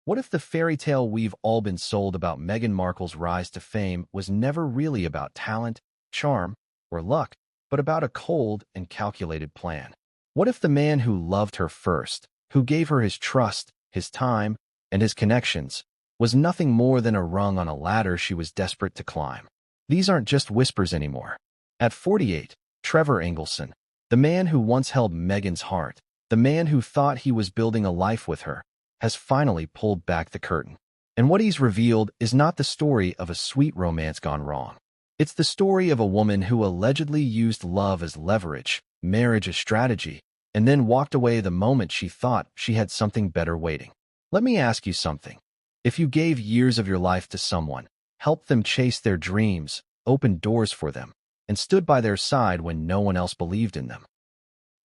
What if the fairy tale we've all been sold about Meghan Markle's rise to fame was never really about talent, charm, or luck, but about a cold and calculated plan? What if the man who loved her first, who gave her his trust, his time, and his connections, was nothing more than a rung on a ladder she was desperate to climb? These aren't just whispers anymore. At 48, Trevor Engelson, the man who once held Meghan's heart, the man who thought he was building a life with her, has finally pulled back the curtain. And what he's revealed is not the story of a sweet romance gone wrong. It's the story of a woman who allegedly used love as leverage, marriage as strategy, and then walked away the moment she thought she had something better waiting. Let me ask you something. If you gave years of your life to someone, helped them chase their dreams, opened doors for them, and stood by their side when no one else believed in them,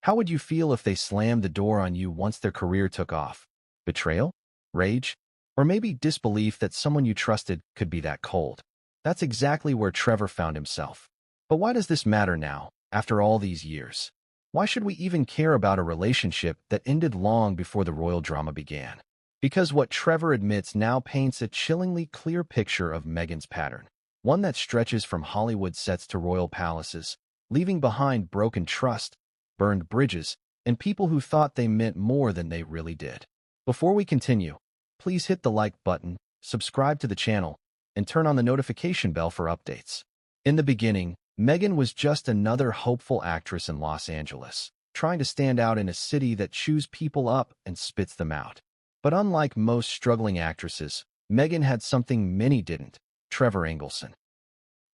how would you feel if they slammed the door on you once their career took off? Betrayal? Rage? Or maybe disbelief that someone you trusted could be that cold? That's exactly where Trevor found himself. But why does this matter now, after all these years? Why should we even care about a relationship that ended long before the royal drama began? Because what Trevor admits now paints a chillingly clear picture of Meghan's pattern, one that stretches from Hollywood sets to royal palaces, leaving behind broken trust, burned bridges, and people who thought they meant more than they really did. Before we continue, please hit the like button, subscribe to the channel, and turn on the notification bell for updates. In the beginning, Meghan was just another hopeful actress in Los Angeles, trying to stand out in a city that chews people up and spits them out. But unlike most struggling actresses, Meghan had something many didn't: Trevor Engelson.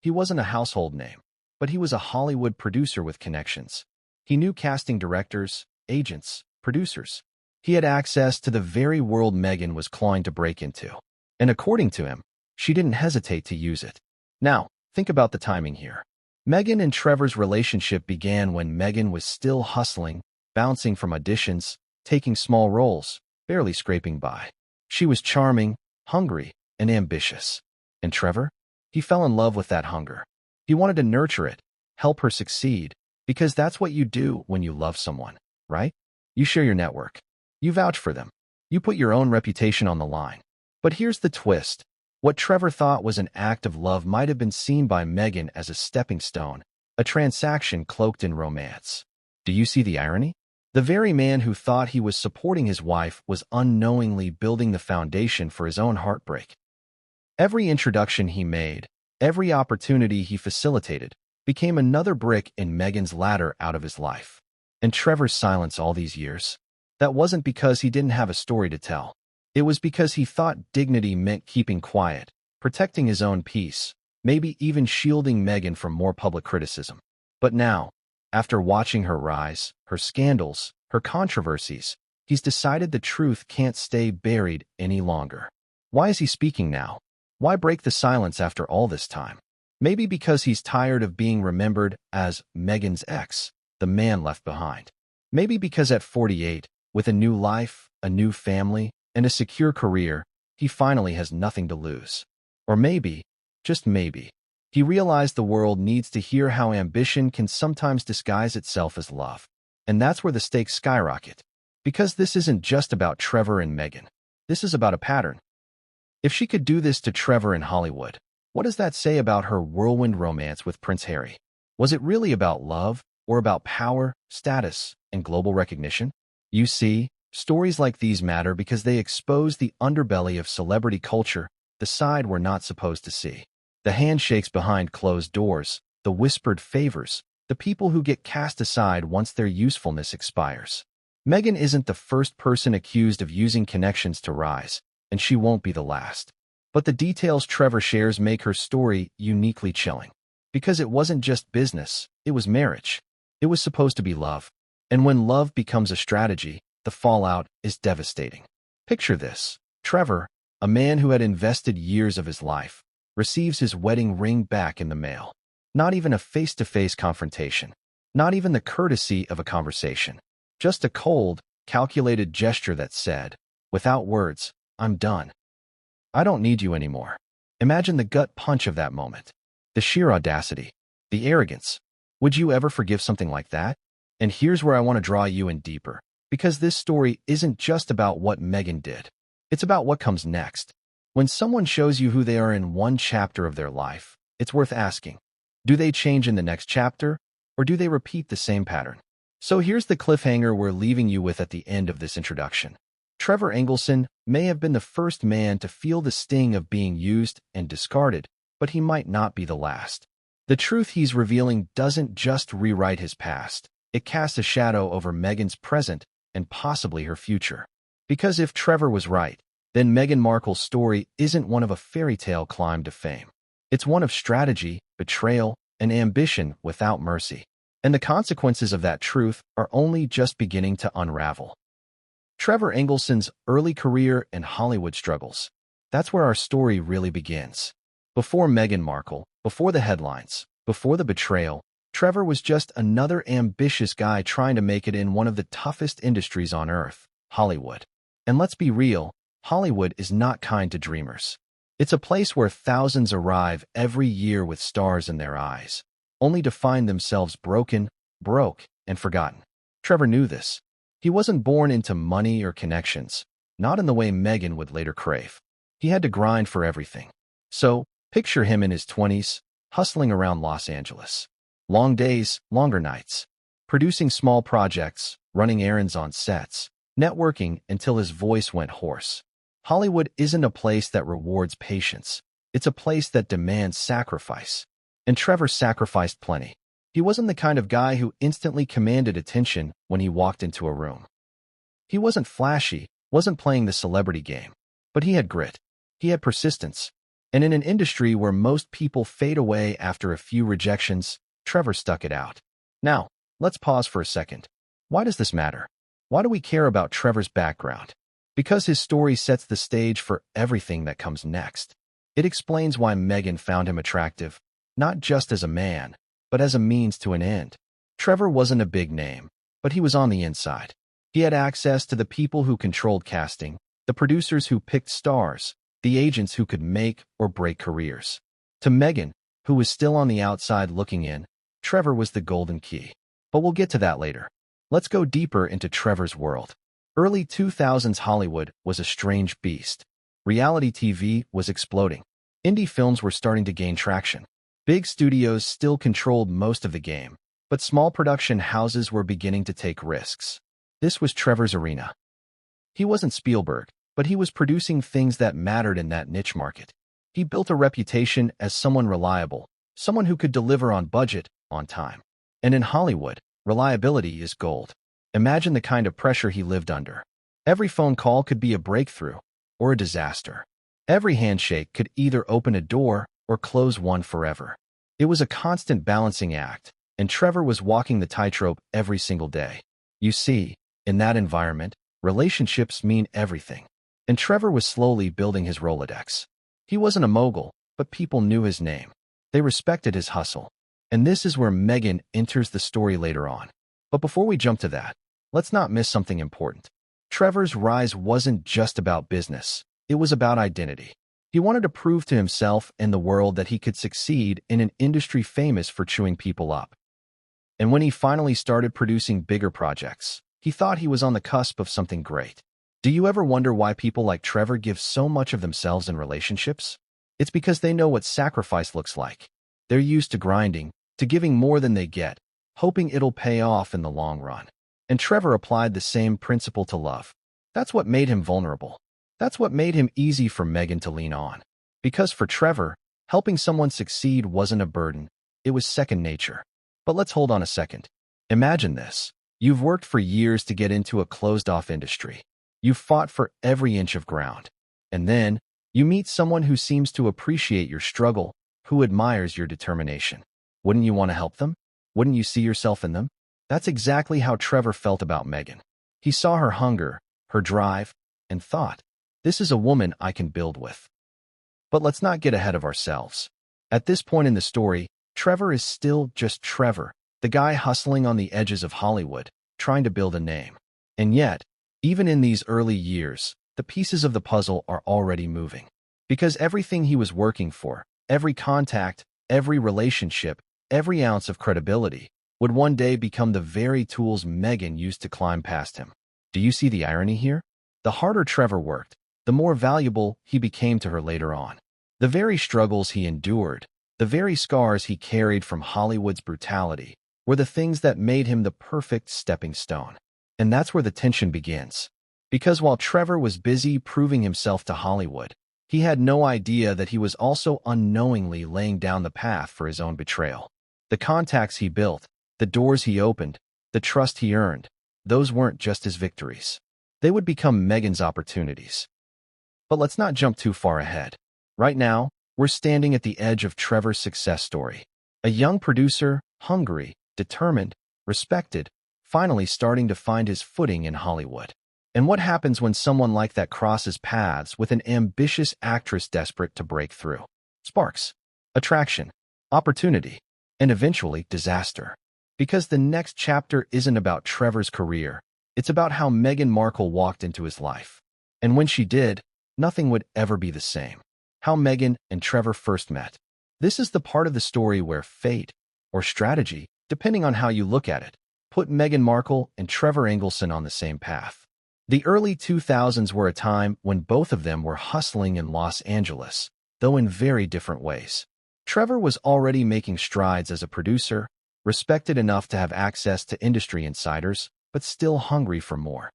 He wasn't a household name, but he was a Hollywood producer with connections. He knew casting directors, agents, producers. He had access to the very world Meghan was clawing to break into. And according to him, she didn't hesitate to use it. Now, think about the timing here. Meghan and Trevor's relationship began when Meghan was still hustling, bouncing from auditions, taking small roles, barely scraping by. She was charming, hungry, and ambitious. And Trevor? He fell in love with that hunger. He wanted to nurture it, help her succeed, because that's what you do when you love someone, right? You share your network. You vouch for them. You put your own reputation on the line. But here's the twist. What Trevor thought was an act of love might have been seen by Meghan as a stepping stone, a transaction cloaked in romance. Do you see the irony? The very man who thought he was supporting his wife was unknowingly building the foundation for his own heartbreak. Every introduction he made, every opportunity he facilitated, became another brick in Meghan's ladder out of his life. And Trevor's silence all these years? That wasn't because he didn't have a story to tell. It was because he thought dignity meant keeping quiet, protecting his own peace, maybe even shielding Meghan from more public criticism. But now, after watching her rise, her scandals, her controversies, he's decided the truth can't stay buried any longer. Why is he speaking now? Why break the silence after all this time? Maybe because he's tired of being remembered as Meghan's ex, the man left behind. Maybe because at 48, with a new life, a new family, and a secure career, he finally has nothing to lose. Or maybe, just maybe, he realized the world needs to hear how ambition can sometimes disguise itself as love. And that's where the stakes skyrocket. Because this isn't just about Trevor and Meghan. This is about a pattern. If she could do this to Trevor in Hollywood, what does that say about her whirlwind romance with Prince Harry? Was it really about love, or about power, status, and global recognition? You see, stories like these matter because they expose the underbelly of celebrity culture, the side we're not supposed to see. The handshakes behind closed doors, the whispered favors, the people who get cast aside once their usefulness expires. Meghan isn't the first person accused of using connections to rise, and she won't be the last. But the details Trevor shares make her story uniquely chilling. Because it wasn't just business, it was marriage. It was supposed to be love. And when love becomes a strategy, the fallout is devastating. Picture this. Trevor, a man who had invested years of his life, receives his wedding ring back in the mail. Not even a face-to-face confrontation. Not even the courtesy of a conversation. Just a cold, calculated gesture that said, without words, "I'm done. I don't need you anymore." Imagine the gut punch of that moment. The sheer audacity. The arrogance. Would you ever forgive something like that? And here's where I want to draw you in deeper. Because this story isn't just about what Meghan did. It's about what comes next. When someone shows you who they are in one chapter of their life, it's worth asking, do they change in the next chapter, or do they repeat the same pattern? So here's the cliffhanger we're leaving you with at the end of this introduction. Trevor Engelson may have been the first man to feel the sting of being used and discarded, but he might not be the last. The truth he's revealing doesn't just rewrite his past. It casts a shadow over Meghan's present and possibly her future. Because if Trevor was right, then Meghan Markle's story isn't one of a fairy tale climb to fame. It's one of strategy, betrayal, and ambition without mercy. And the consequences of that truth are only just beginning to unravel. Trevor Engelson's early career and Hollywood struggles. That's where our story really begins. Before Meghan Markle, before the headlines, before the betrayal, Trevor was just another ambitious guy trying to make it in one of the toughest industries on earth, Hollywood. And let's be real, Hollywood is not kind to dreamers. It's a place where thousands arrive every year with stars in their eyes, only to find themselves broken, broke, and forgotten. Trevor knew this. He wasn't born into money or connections, not in the way Meghan would later crave. He had to grind for everything. So, picture him in his 20s, hustling around Los Angeles. Long days, longer nights. Producing small projects, running errands on sets, networking until his voice went hoarse. Hollywood isn't a place that rewards patience. It's a place that demands sacrifice. And Trevor sacrificed plenty. He wasn't the kind of guy who instantly commanded attention when he walked into a room. He wasn't flashy, wasn't playing the celebrity game. But he had grit. He had persistence. And in an industry where most people fade away after a few rejections, Trevor stuck it out. Now, let's pause for a second. Why does this matter? Why do we care about Trevor's background? Because his story sets the stage for everything that comes next. It explains why Meghan found him attractive, not just as a man, but as a means to an end. Trevor wasn't a big name, but he was on the inside. He had access to the people who controlled casting, the producers who picked stars, the agents who could make or break careers. To Meghan, who was still on the outside looking in, Trevor was the golden key. But we'll get to that later. Let's go deeper into Trevor's world. Early 2000s Hollywood was a strange beast. Reality TV was exploding. Indie films were starting to gain traction. Big studios still controlled most of the game, but small production houses were beginning to take risks. This was Trevor's arena. He wasn't Spielberg, but he was producing things that mattered in that niche market. He built a reputation as someone reliable, someone who could deliver on budget, on time. And in Hollywood, reliability is gold. Imagine the kind of pressure he lived under. Every phone call could be a breakthrough or a disaster. Every handshake could either open a door or close one forever. It was a constant balancing act, and Trevor was walking the tightrope every single day. You see, in that environment, relationships mean everything. And Trevor was slowly building his Rolodex. He wasn't a mogul, but people knew his name. They respected his hustle. And this is where Meghan enters the story later on. But before we jump to that, let's not miss something important. Trevor's rise wasn't just about business. It was about identity. He wanted to prove to himself and the world that he could succeed in an industry famous for chewing people up. And when he finally started producing bigger projects, he thought he was on the cusp of something great. Do you ever wonder why people like Trevor give so much of themselves in relationships? It's because they know what sacrifice looks like. They're used to grinding, to giving more than they get, hoping it'll pay off in the long run. And Trevor applied the same principle to love. That's what made him vulnerable. That's what made him easy for Meghan to lean on. Because for Trevor, helping someone succeed wasn't a burden. It was second nature. But let's hold on a second. Imagine this. You've worked for years to get into a closed-off industry. You've fought for every inch of ground. And then, you meet someone who seems to appreciate your struggle, who admires your determination. Wouldn't you want to help them? Wouldn't you see yourself in them? That's exactly how Trevor felt about Meghan. He saw her hunger, her drive, and thought, this is a woman I can build with. But let's not get ahead of ourselves. At this point in the story, Trevor is still just Trevor, the guy hustling on the edges of Hollywood, trying to build a name. And yet, even in these early years, the pieces of the puzzle are already moving. Because everything he was working for, every contact, every relationship, every ounce of credibility, would one day become the very tools Meghan used to climb past him. Do you see the irony here? The harder Trevor worked, the more valuable he became to her later on. The very struggles he endured, the very scars he carried from Hollywood's brutality, were the things that made him the perfect stepping stone. And that's where the tension begins. Because while Trevor was busy proving himself to Hollywood, he had no idea that he was also unknowingly laying down the path for his own betrayal. The contacts he built, the doors he opened, the trust he earned, those weren't just his victories. They would become Meghan's opportunities. But let's not jump too far ahead. Right now, we're standing at the edge of Trevor's success story. A young producer, hungry, determined, respected, finally starting to find his footing in Hollywood. And what happens when someone like that crosses paths with an ambitious actress desperate to break through? Sparks, attraction, opportunity, and eventually disaster. Because the next chapter isn't about Trevor's career, it's about how Meghan Markle walked into his life. And when she did, nothing would ever be the same. How Meghan and Trevor first met. This is the part of the story where fate, or strategy, depending on how you look at it, put Meghan Markle and Trevor Engelson on the same path. The early 2000s were a time when both of them were hustling in Los Angeles, though in very different ways. Trevor was already making strides as a producer, respected enough to have access to industry insiders, but still hungry for more.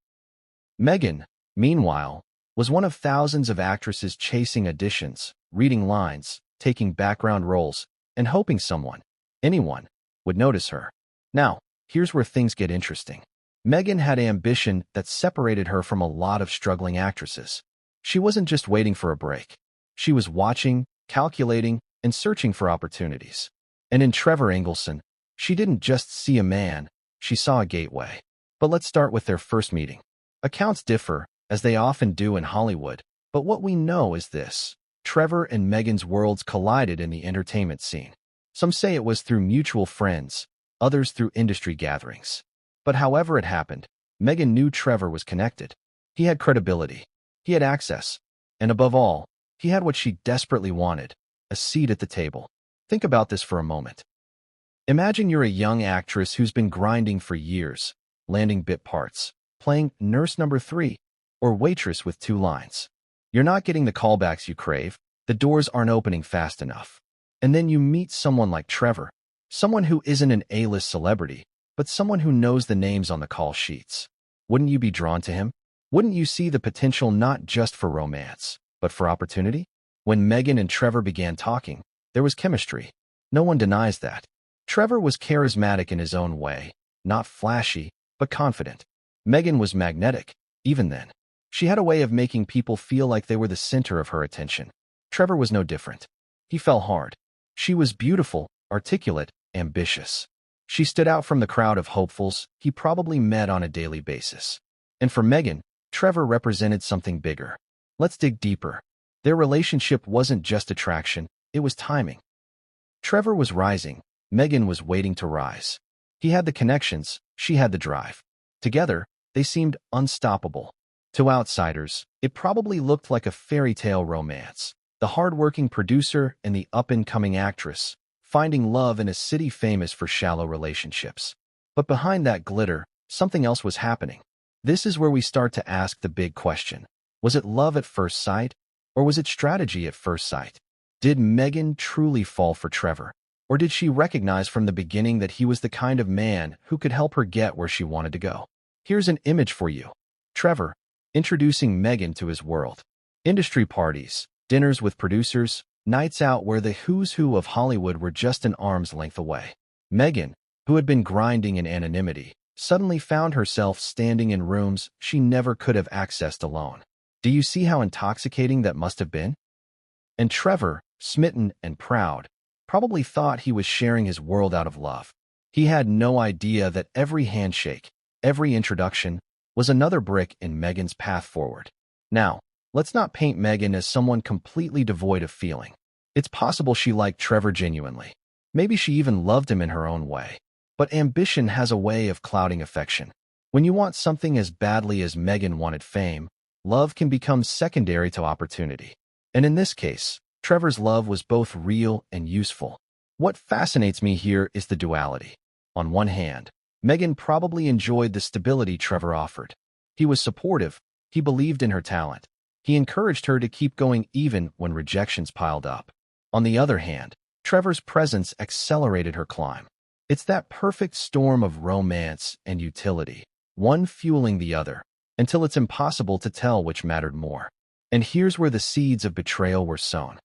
Meghan, meanwhile, was one of thousands of actresses chasing auditions, reading lines, taking background roles, and hoping someone, anyone, would notice her. Now, here's where things get interesting. Meghan had ambition that separated her from a lot of struggling actresses. She wasn't just waiting for a break. She was watching, calculating, and searching for opportunities. And in Trevor Engelson, she didn't just see a man, she saw a gateway. But let's start with their first meeting. Accounts differ, as they often do in Hollywood, but what we know is this. Trevor and Meghan's worlds collided in the entertainment scene. Some say it was through mutual friends, others through industry gatherings. But however it happened, Meghan knew Trevor was connected. He had credibility. He had access. And above all, he had what she desperately wanted, a seat at the table. Think about this for a moment. Imagine you're a young actress who's been grinding for years, landing bit parts, playing nurse number 3, or waitress with 2 lines. You're not getting the callbacks you crave, the doors aren't opening fast enough. And then you meet someone like Trevor, someone who isn't an A-list celebrity, but someone who knows the names on the call sheets. Wouldn't you be drawn to him? Wouldn't you see the potential not just for romance, but for opportunity? When Meghan and Trevor began talking, there was chemistry. No one denies that. Trevor was charismatic in his own way, not flashy, but confident. Meghan was magnetic, even then. She had a way of making people feel like they were the center of her attention. Trevor was no different. He fell hard. She was beautiful, articulate, ambitious. She stood out from the crowd of hopefuls he probably met on a daily basis. And for Meghan, Trevor represented something bigger. Let's dig deeper. Their relationship wasn't just attraction, it was timing. Trevor was rising, Meghan was waiting to rise. He had the connections, she had the drive. Together, they seemed unstoppable. To outsiders, it probably looked like a fairy tale romance. The hard-working producer and the up-and-coming actress, finding love in a city famous for shallow relationships. But behind that glitter, something else was happening. This is where we start to ask the big question. Was it love at first sight, or was it strategy at first sight? Did Meghan truly fall for Trevor, or did she recognize from the beginning that he was the kind of man who could help her get where she wanted to go? Here's an image for you. Trevor, introducing Meghan to his world. Industry parties, dinners with producers, nights out where the who's who of Hollywood were just an arm's length away. Meghan, who had been grinding in anonymity, suddenly found herself standing in rooms she never could have accessed alone. Do you see how intoxicating that must have been? And Trevor, smitten and proud, probably thought he was sharing his world out of love. He had no idea that every handshake, every introduction, was another brick in Meghan's path forward. Now, let's not paint Meghan as someone completely devoid of feeling. It's possible she liked Trevor genuinely. Maybe she even loved him in her own way. But ambition has a way of clouding affection. When you want something as badly as Meghan wanted fame, love can become secondary to opportunity. And in this case, Trevor's love was both real and useful. What fascinates me here is the duality. On one hand, Meghan probably enjoyed the stability Trevor offered. He was supportive, he believed in her talent, He encouraged her to keep going even when rejections piled up. On the other hand, Trevor's presence accelerated her climb. It's that perfect storm of romance and utility, one fueling the other, until it's impossible to tell which mattered more. And here's where the seeds of betrayal were sown.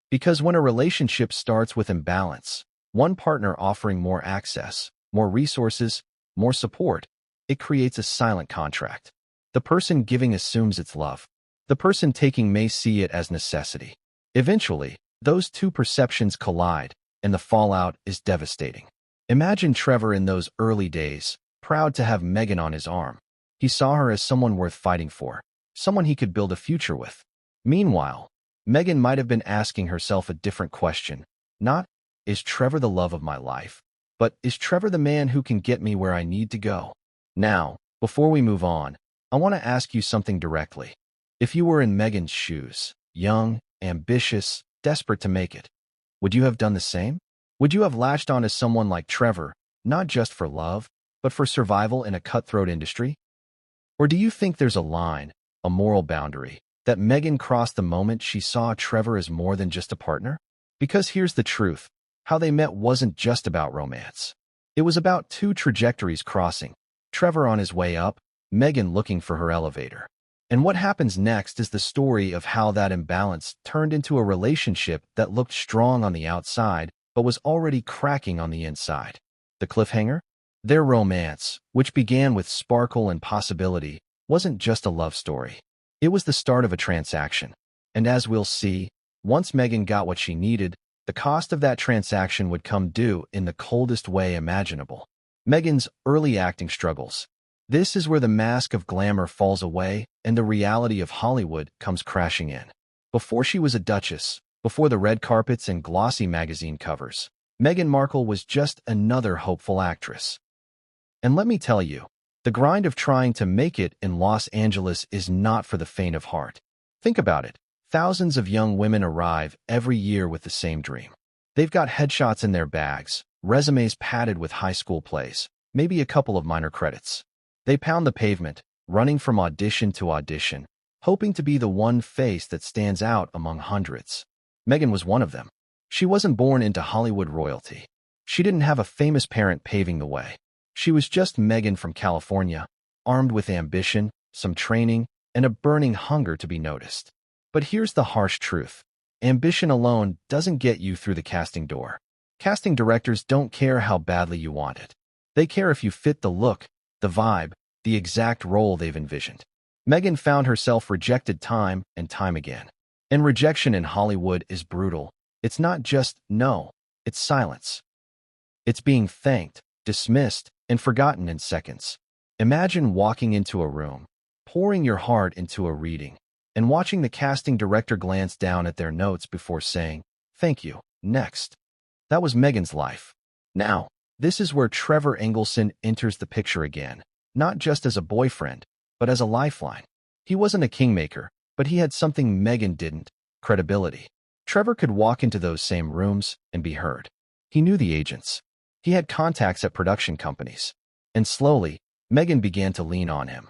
Because when a relationship starts with imbalance, one partner offering more access, more resources, more support, it creates a silent contract. The person giving assumes it's love. The person taking may see it as necessity. Eventually, those two perceptions collide, and the fallout is devastating. Imagine Trevor in those early days, proud to have Meghan on his arm. He saw her as someone worth fighting for, someone he could build a future with. Meanwhile, Meghan might have been asking herself a different question. Not, is Trevor the love of my life? But, is Trevor the man who can get me where I need to go? Now, before we move on, I want to ask you something directly. If you were in Meghan's shoes, young, ambitious, desperate to make it, would you have done the same? Would you have latched on to someone like Trevor, not just for love, but for survival in a cutthroat industry? Or do you think there's a line, a moral boundary, that Meghan crossed the moment she saw Trevor as more than just a partner? Because here's the truth. How they met wasn't just about romance. It was about two trajectories crossing. Trevor on his way up, Meghan looking for her elevator. And what happens next is the story of how that imbalance turned into a relationship that looked strong on the outside, but was already cracking on the inside. The cliffhanger? Their romance, which began with sparkle and possibility, wasn't just a love story. It was the start of a transaction. And as we'll see, once Meghan got what she needed, the cost of that transaction would come due in the coldest way imaginable. Meghan's early acting struggles. This is where the mask of glamour falls away and the reality of Hollywood comes crashing in. Before she was a duchess, before the red carpets and glossy magazine covers, Meghan Markle was just another hopeful actress. And let me tell you, the grind of trying to make it in Los Angeles is not for the faint of heart. Think about it. Thousands of young women arrive every year with the same dream. They've got headshots in their bags, resumes padded with high school plays, maybe a couple of minor credits. They pound the pavement, running from audition to audition, hoping to be the one face that stands out among hundreds. Meghan was one of them. She wasn't born into Hollywood royalty. She didn't have a famous parent paving the way. She was just Meghan from California, armed with ambition, some training, and a burning hunger to be noticed. But here's the harsh truth. Ambition alone doesn't get you through the casting door. Casting directors don't care how badly you want it. They care if you fit the look, the vibe, the exact role they've envisioned. Meghan found herself rejected time and time again. And rejection in Hollywood is brutal. It's not just no, it's silence. It's being thanked, dismissed, and forgotten in seconds. Imagine walking into a room, pouring your heart into a reading, and watching the casting director glance down at their notes before saying, "Thank you, next." That was Meghan's life. Now, this is where Trevor Engelson enters the picture again, not just as a boyfriend, but as a lifeline. He wasn't a kingmaker, but he had something Meghan didn't: credibility. Trevor could walk into those same rooms and be heard. He knew the agents. He had contacts at production companies. And slowly, Meghan began to lean on him.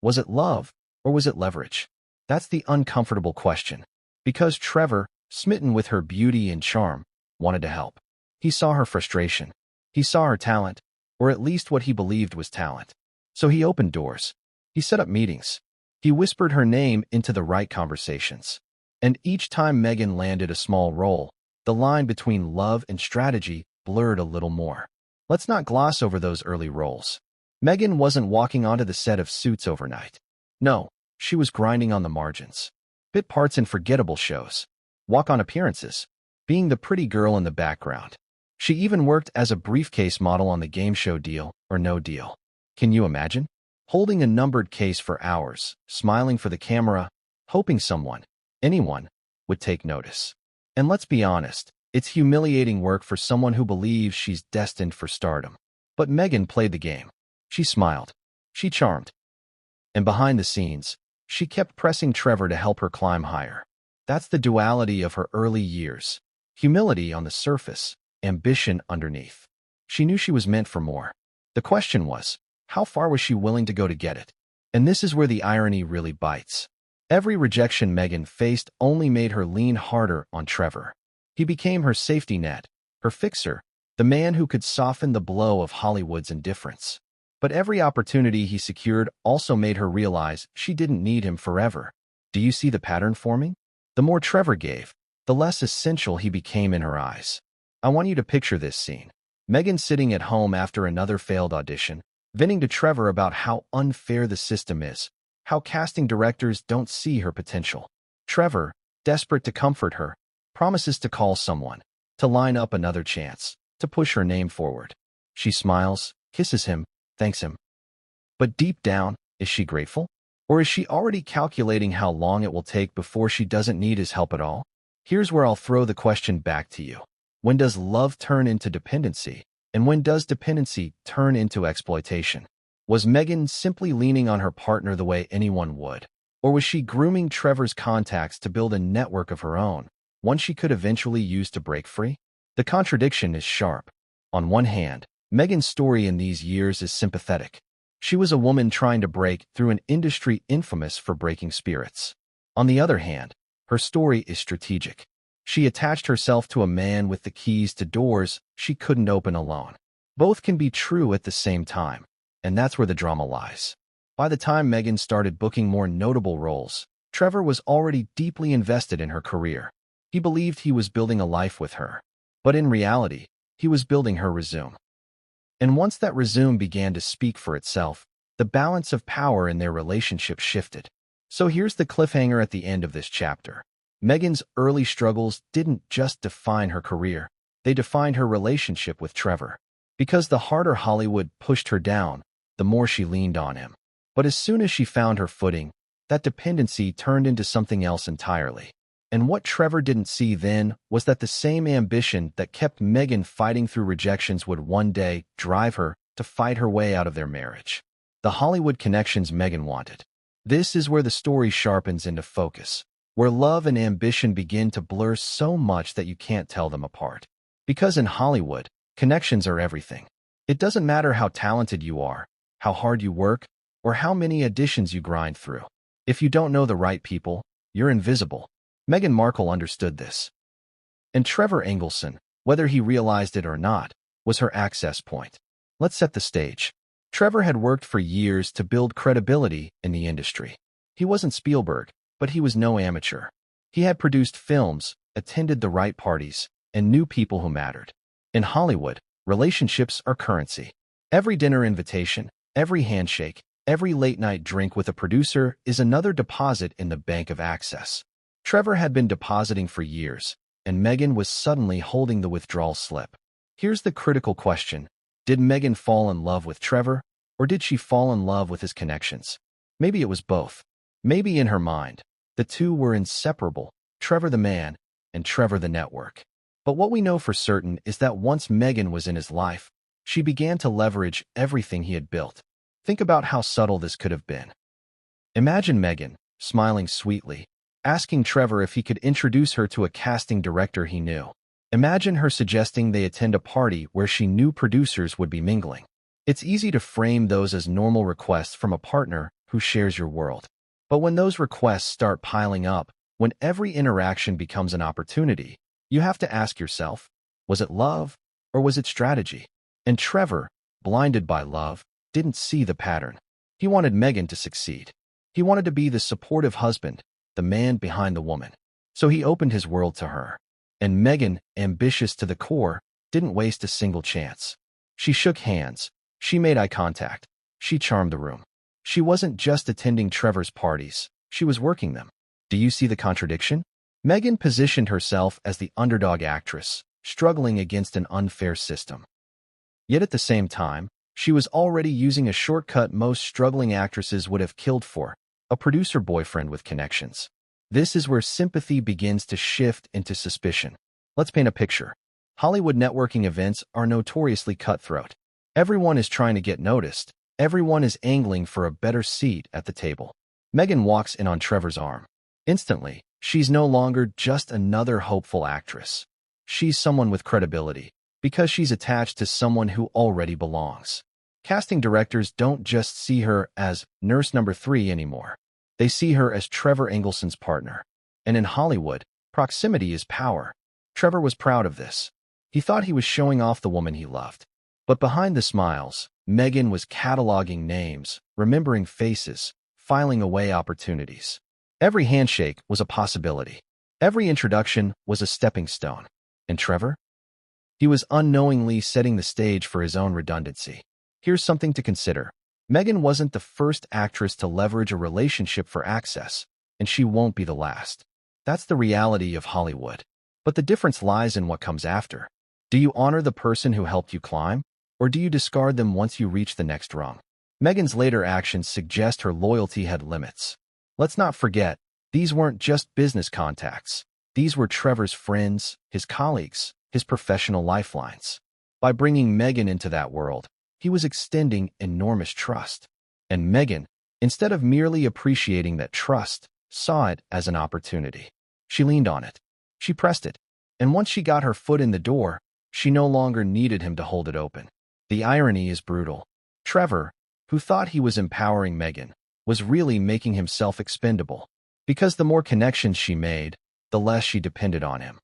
Was it love, or was it leverage? That's the uncomfortable question. Because Trevor, smitten with her beauty and charm, wanted to help. He saw her frustration. He saw her talent, or at least what he believed was talent. So he opened doors. He set up meetings. He whispered her name into the right conversations. And each time Meghan landed a small role, the line between love and strategy blurred a little more. Let's not gloss over those early roles. Meghan wasn't walking onto the set of Suits overnight. No, she was grinding on the margins. Bit parts in forgettable shows. Walk-on appearances. Being the pretty girl in the background. She even worked as a briefcase model on the game show Deal or No Deal. Can you imagine? Holding a numbered case for hours, smiling for the camera, hoping someone, anyone, would take notice. And let's be honest, it's humiliating work for someone who believes she's destined for stardom. But Meghan played the game. She smiled. She charmed. And behind the scenes, she kept pressing Trevor to help her climb higher. That's the duality of her early years. Humility on the surface, ambition underneath. She knew she was meant for more. The question was, how far was she willing to go to get it? And this is where the irony really bites. Every rejection Meghan faced only made her lean harder on Trevor. He became her safety net, her fixer, the man who could soften the blow of Hollywood's indifference. But every opportunity he secured also made her realize she didn't need him forever. Do you see the pattern forming? The more Trevor gave, the less essential he became in her eyes. I want you to picture this scene. Meghan sitting at home after another failed audition, venting to Trevor about how unfair the system is, how casting directors don't see her potential. Trevor, desperate to comfort her, promises to call someone, to line up another chance, to push her name forward. She smiles, kisses him, thanks him. But deep down, is she grateful? Or is she already calculating how long it will take before she doesn't need his help at all? Here's where I'll throw the question back to you. When does love turn into dependency? And when does dependency turn into exploitation? Was Meghan simply leaning on her partner the way anyone would? Or was she grooming Trevor's contacts to build a network of her own, one she could eventually use to break free? The contradiction is sharp. On one hand, Meghan's story in these years is sympathetic. She was a woman trying to break through an industry infamous for breaking spirits. On the other hand, her story is strategic. She attached herself to a man with the keys to doors she couldn't open alone. Both can be true at the same time, and that's where the drama lies. By the time Meghan started booking more notable roles, Trevor was already deeply invested in her career. He believed he was building a life with her. But in reality, he was building her resume. And once that resume began to speak for itself, the balance of power in their relationship shifted. So here's the cliffhanger at the end of this chapter. Meghan's early struggles didn't just define her career, they defined her relationship with Trevor. Because the harder Hollywood pushed her down, the more she leaned on him. But as soon as she found her footing, that dependency turned into something else entirely. And what Trevor didn't see then was that the same ambition that kept Meghan fighting through rejections would one day drive her to fight her way out of their marriage. The Hollywood connections Meghan wanted. This is where the story sharpens into focus, where love and ambition begin to blur so much that you can't tell them apart. Because in Hollywood, connections are everything. It doesn't matter how talented you are, how hard you work, or how many auditions you grind through. If you don't know the right people, you're invisible. Meghan Markle understood this. And Trevor Engelson, whether he realized it or not, was her access point. Let's set the stage. Trevor had worked for years to build credibility in the industry. He wasn't Spielberg, but he was no amateur. He had produced films, attended the right parties, and knew people who mattered. In Hollywood, relationships are currency. Every dinner invitation, every handshake, every late-night drink with a producer is another deposit in the bank of access. Trevor had been depositing for years, and Meghan was suddenly holding the withdrawal slip. Here's the critical question. Did Meghan fall in love with Trevor, or did she fall in love with his connections? Maybe it was both. Maybe in her mind, the two were inseparable, Trevor the man and Trevor the network. But what we know for certain is that once Meghan was in his life, she began to leverage everything he had built. Think about how subtle this could have been. Imagine Meghan, smiling sweetly, asking Trevor if he could introduce her to a casting director he knew. Imagine her suggesting they attend a party where she knew producers would be mingling. It's easy to frame those as normal requests from a partner who shares your world. But when those requests start piling up, when every interaction becomes an opportunity, you have to ask yourself, was it love or was it strategy? And Trevor, blinded by love, didn't see the pattern. He wanted Meghan to succeed. He wanted to be the supportive husband, the man behind the woman. So he opened his world to her. And Meghan, ambitious to the core, didn't waste a single chance. She shook hands. She made eye contact. She charmed the room. She wasn't just attending Trevor's parties. She was working them. Do you see the contradiction? Meghan positioned herself as the underdog actress, struggling against an unfair system. Yet at the same time, she was already using a shortcut most struggling actresses would have killed for, a producer boyfriend with connections. This is where sympathy begins to shift into suspicion. Let's paint a picture. Hollywood networking events are notoriously cutthroat. Everyone is trying to get noticed. Everyone is angling for a better seat at the table. Meghan walks in on Trevor's arm. Instantly, she's no longer just another hopeful actress. She's someone with credibility, because she's attached to someone who already belongs. Casting directors don't just see her as nurse number 3 anymore. They see her as Trevor Engelson's partner. And in Hollywood, proximity is power. Trevor was proud of this. He thought he was showing off the woman he loved. But behind the smiles, Meghan was cataloging names, remembering faces, filing away opportunities. Every handshake was a possibility. Every introduction was a stepping stone. And Trevor? He was unknowingly setting the stage for his own redundancy. Here's something to consider. Meghan wasn't the first actress to leverage a relationship for access, and she won't be the last. That's the reality of Hollywood. But the difference lies in what comes after. Do you honor the person who helped you climb, or do you discard them once you reach the next rung? Meghan's later actions suggest her loyalty had limits. Let's not forget, these weren't just business contacts. These were Trevor's friends, his colleagues, his professional lifelines. By bringing Meghan into that world, he was extending enormous trust. And Meghan, instead of merely appreciating that trust, saw it as an opportunity. She leaned on it. She pressed it. And once she got her foot in the door, she no longer needed him to hold it open. The irony is brutal. Trevor, who thought he was empowering Meghan, was really making himself expendable. Because the more connections she made, the less she depended on him.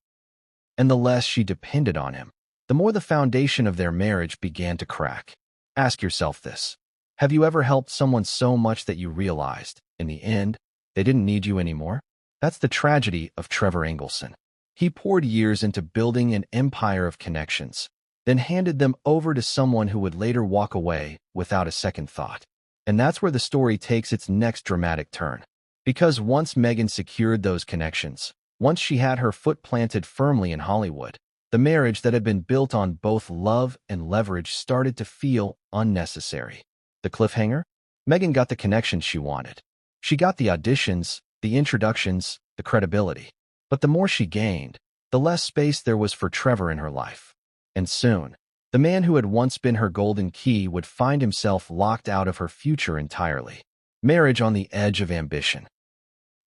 And the less she depended on him, the more the foundation of their marriage began to crack. Ask yourself this. Have you ever helped someone so much that you realized, in the end, they didn't need you anymore? That's the tragedy of Trevor Engelson. He poured years into building an empire of connections, then handed them over to someone who would later walk away without a second thought. And that's where the story takes its next dramatic turn. Because once Meghan secured those connections, once she had her foot planted firmly in Hollywood, the marriage that had been built on both love and leverage started to feel unnecessary. The cliffhanger? Meghan got the connections she wanted. She got the auditions, the introductions, the credibility. But the more she gained, the less space there was for Trevor in her life. And soon, the man who had once been her golden key would find himself locked out of her future entirely. Marriage on the edge of ambition.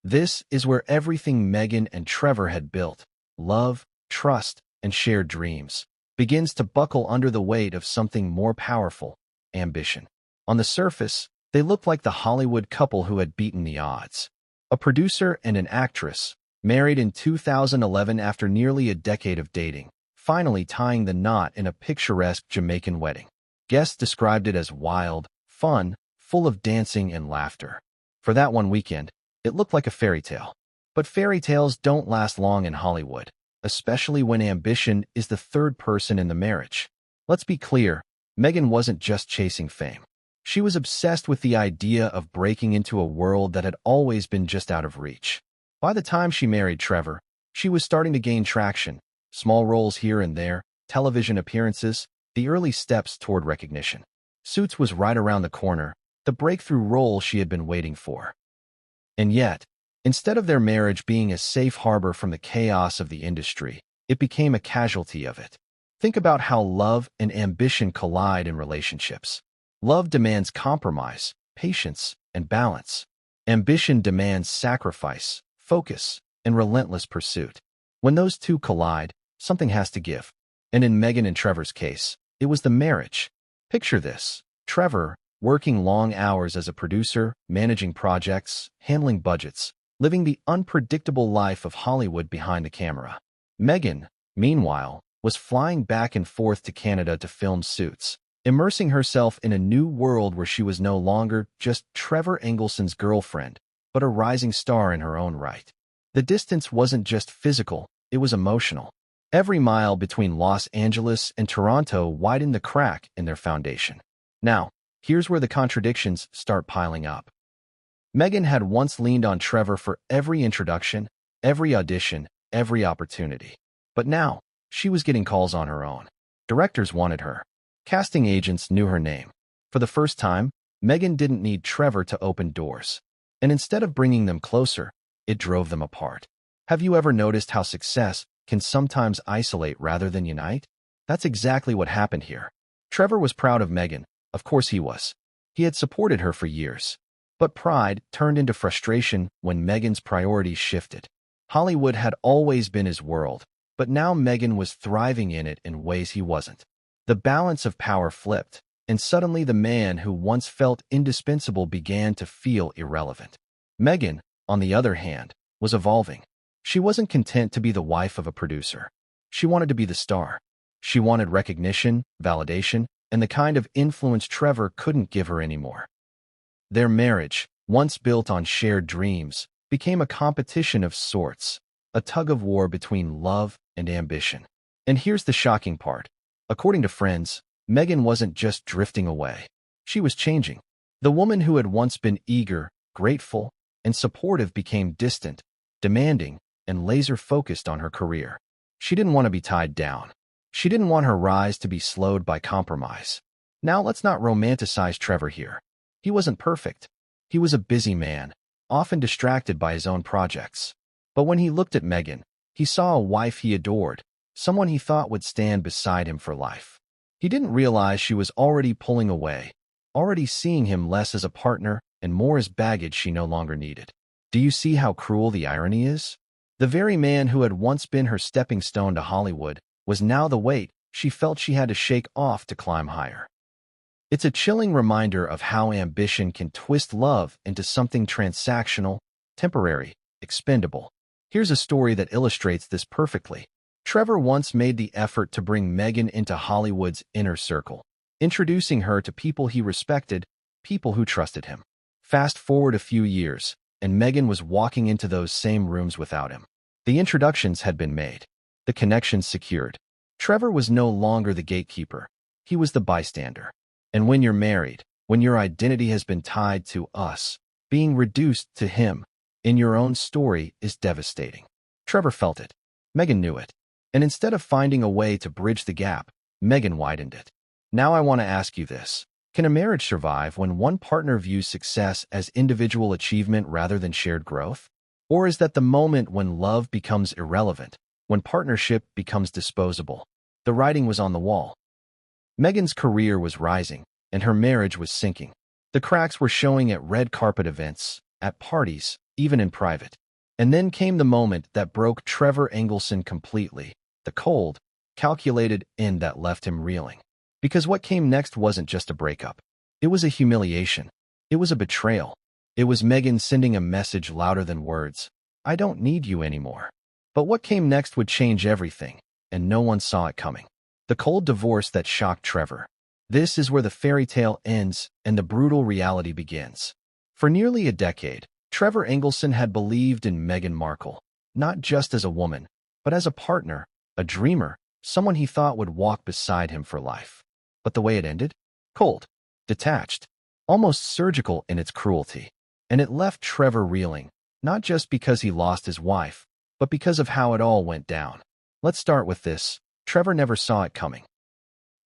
This is where everything Meghan and Trevor had built, love, trust, and shared dreams, begins to buckle under the weight of something more powerful, ambition. On the surface, they looked like the Hollywood couple who had beaten the odds. A producer and an actress, married in 2011 after nearly a decade of dating, finally tying the knot in a picturesque Jamaican wedding. Guests described it as wild, fun, full of dancing and laughter. For that one weekend, it looked like a fairy tale. But fairy tales don't last long in Hollywood, especially when ambition is the third person in the marriage. Let's be clear, Meghan wasn't just chasing fame. She was obsessed with the idea of breaking into a world that had always been just out of reach. By the time she married Trevor, she was starting to gain traction, small roles here and there, television appearances, the early steps toward recognition. Suits was right around the corner, the breakthrough role she had been waiting for. And yet, instead of their marriage being a safe harbor from the chaos of the industry, it became a casualty of it. Think about how love and ambition collide in relationships. Love demands compromise, patience, and balance. Ambition demands sacrifice, focus, and relentless pursuit. When those two collide, something has to give. And in Meghan and Trevor's case, it was the marriage. Picture this. Trevor, working long hours as a producer, managing projects, handling budgets, living the unpredictable life of Hollywood behind the camera. Meghan, meanwhile, was flying back and forth to Canada to film Suits, immersing herself in a new world where she was no longer just Trevor Engelson's girlfriend, but a rising star in her own right. The distance wasn't just physical, it was emotional. Every mile between Los Angeles and Toronto widened the crack in their foundation. Now, here's where the contradictions start piling up. Meghan had once leaned on Trevor for every introduction, every audition, every opportunity. But now, she was getting calls on her own. Directors wanted her. Casting agents knew her name. For the first time, Meghan didn't need Trevor to open doors. And instead of bringing them closer, it drove them apart. Have you ever noticed how success can sometimes isolate rather than unite? That's exactly what happened here. Trevor was proud of Meghan. Of course he was. He had supported her for years. But pride turned into frustration when Meghan's priorities shifted. Hollywood had always been his world, but now Meghan was thriving in it in ways he wasn't. The balance of power flipped, and suddenly the man who once felt indispensable began to feel irrelevant. Meghan, on the other hand, was evolving. She wasn't content to be the wife of a producer. She wanted to be the star. She wanted recognition, validation, and the kind of influence Trevor couldn't give her anymore. Their marriage, once built on shared dreams, became a competition of sorts, a tug-of-war between love and ambition. And here's the shocking part. According to friends, Meghan wasn't just drifting away. She was changing. The woman who had once been eager, grateful, and supportive became distant, demanding, and laser-focused on her career. She didn't want to be tied down. She didn't want her rise to be slowed by compromise. Now let's not romanticize Trevor here. He wasn't perfect. He was a busy man, often distracted by his own projects. But when he looked at Meghan, he saw a wife he adored, someone he thought would stand beside him for life. He didn't realize she was already pulling away, already seeing him less as a partner and more as baggage she no longer needed. Do you see how cruel the irony is? The very man who had once been her stepping stone to Hollywood was now the weight she felt she had to shake off to climb higher. It's a chilling reminder of how ambition can twist love into something transactional, temporary, expendable. Here's a story that illustrates this perfectly. Trevor once made the effort to bring Meghan into Hollywood's inner circle, introducing her to people he respected, people who trusted him. Fast forward a few years, and Meghan was walking into those same rooms without him. The introductions had been made, the connections secured. Trevor was no longer the gatekeeper. He was the bystander. And when you're married, when your identity has been tied to us, being reduced to him in your own story is devastating. Trevor felt it. Meghan knew it. And instead of finding a way to bridge the gap, Meghan widened it. Now I want to ask you this. Can a marriage survive when one partner views success as individual achievement rather than shared growth? Or is that the moment when love becomes irrelevant, when partnership becomes disposable? The writing was on the wall. Meghan's career was rising, and her marriage was sinking. The cracks were showing at red carpet events, at parties, even in private. And then came the moment that broke Trevor Engelson completely, the cold, calculated end that left him reeling. Because what came next wasn't just a breakup. It was a humiliation. It was a betrayal. It was Meghan sending a message louder than words. I don't need you anymore. But what came next would change everything, and no one saw it coming. The cold divorce that shocked Trevor. This is where the fairy tale ends and the brutal reality begins. For nearly a decade, Trevor Engelson had believed in Meghan Markle, not just as a woman, but as a partner, a dreamer, someone he thought would walk beside him for life. But the way it ended? Cold, detached, almost surgical in its cruelty. And it left Trevor reeling, not just because he lost his wife, but because of how it all went down. Let's start with this. Trevor never saw it coming.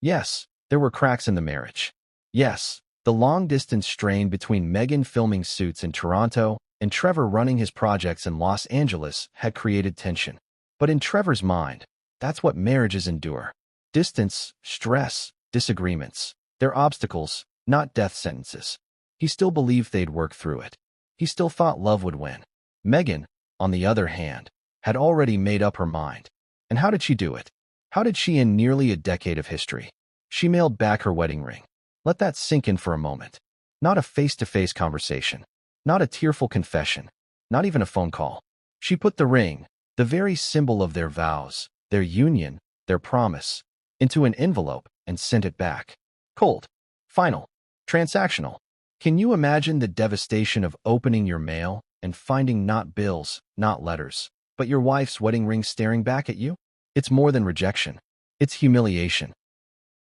Yes, there were cracks in the marriage. Yes, the long-distance strain between Meghan filming Suits in Toronto and Trevor running his projects in Los Angeles had created tension. But in Trevor's mind, that's what marriages endure. Distance, stress, disagreements. They're obstacles, not death sentences. He still believed they'd work through it. He still thought love would win. Meghan, on the other hand, had already made up her mind. And how did she do it? How did she end nearly a decade of history? She mailed back her wedding ring. Let that sink in for a moment. Not a face-to-face conversation. Not a tearful confession. Not even a phone call. She put the ring, the very symbol of their vows, their union, their promise, into an envelope and sent it back. Cold. Final. Transactional. Can you imagine the devastation of opening your mail and finding not bills, not letters, but your wife's wedding ring staring back at you? It's more than rejection. It's humiliation.